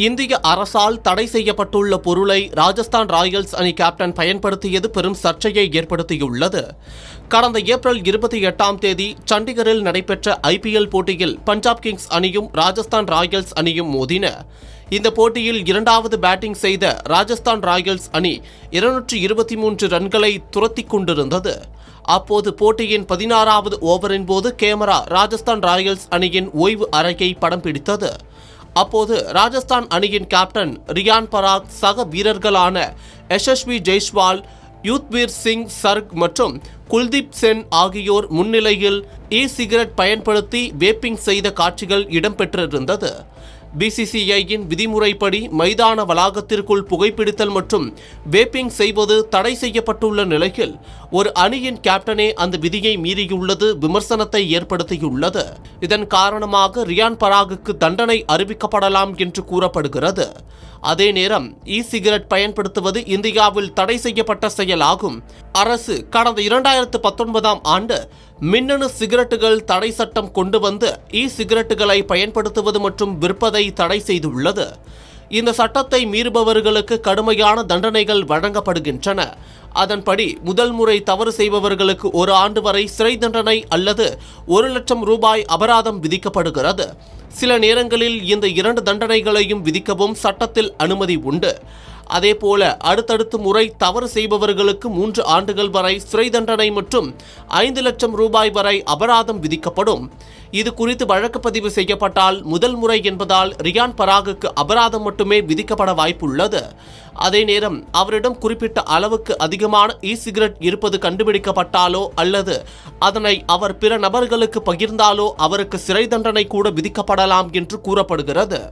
இந்திய அரசால் தடை செய்யப்பட்டுள்ள பொருளை ராஜஸ்தான் ராயல்ஸ் அணி கேப்டன் பயன்படுத்தியது பெரும் சர்ச்சையை ஏற்படுத்தியுள்ளது. கடந்த ஏப்ரல் 28ஆம் தேதி சண்டிகரில் நடைபெற்ற IPL போட்டியில் பஞ்சாப் கிங்ஸ் அணியும் ராஜஸ்தான் ராயல்ஸ் அணியும் மோதின. இந்த போட்டியில் இரண்டாவது பேட்டிங் செய்த ராஜஸ்தான் ராயல்ஸ் அணி 223 ரன்களை துரத்திக் கொண்டிருந்தது. அப்போது போட்டியின் 16வது ஓவரின் போது கேமரா ராஜஸ்தான் ராயல்ஸ் அணியின் ஓய்வு அறையை படம் பிடித்தது. அப்போது ராஜஸ்தான் அணியின் கேப்டன் ரியான் பராக் சக வீரர்களான யசஸ்வி ஜெய்ஸ்வால், யுத்வீர் சிங் சர்க் மற்றும் குல்தீப் சென் ஆகியோர் முன்னிலையில் சிகரெட் பயன்படுத்தி வேப்பிங் செய்த காட்சிகள் இடம்பெற்றிருந்தது. BCCIயின் விதிமுறைப்படி மைதான வளாகத்திற்குள் புகைப்பிடித்தல் மற்றும் வேப்பிங் செய்வது தடை செய்யப்பட்டுள்ள நிலையில் ஒரு அணியின் கேப்டனே அந்த விதியை மீறியுள்ளது விமர்சனத்தை ஏற்படுத்தியுள்ளது. இதன் காரணமாக ரியான் பராகுக்கு தண்டனை அறிவிக்கப்படலாம் என்று கூறப்படுகிறது. அதே நேரம் சிகரெட் பயன்படுத்துவது இந்தியாவில் தடை செய்யப்பட்ட செயலாகும். அரசு கடந்த 2019ஆம் ஆண்டு மின்னணு சிகரெட்டுகள் தடை சட்டம் கொண்டு வந்து சிகரெட்டுகளை பயன்படுத்துவது மற்றும் விற்பதை தடை செய்துள்ளது. இந்த சட்டத்தை மீறுபவர்களுக்கு கடுமையான தண்டனைகள் வழங்கப்படுகின்றன. அதன்படி முதல் முறை தவறு செய்பவர்களுக்கு 1 ஆண்டு வரை சிறை தண்டனை அல்லது 1 லட்சம் ரூபாய் அபராதம் விதிக்கப்படுகிறது. சில நேரங்களில் இந்த 2 தண்டனைகளையும் விதிக்கவும் சட்டத்தில் அனுமதி உண்டு. அதேபோல அடுத்தடுத்த முறை தவறு செய்பவர்களுக்கு 3 ஆண்டுகள் வரை சிறை தண்டனை மற்றும் 5 லட்சம் ரூபாய் வரை அபராதம் விதிக்கப்படும். இது குறித்து வழக்கு பதிவு செய்யப்பட்டால் முதல் முறை என்பதால் ரியான் பராகுக்கு அபராதம் மட்டுமே விதிக்கப்பட வாய்ப்புள்ளது. அதே நேரம் அவரிடம் குறிப்பிட்ட அளவுக்கு அதிகமான சிகரெட் இருப்பது கண்டுபிடிக்கப்பட்டாலோ அல்லது அதனை அவர் பிற நபர்களுக்கு பகிர்ந்தாலோ அவருக்கு சிறை தண்டனை கூட விதிக்கப்படலாம் என்று கூறப்படுகிறது.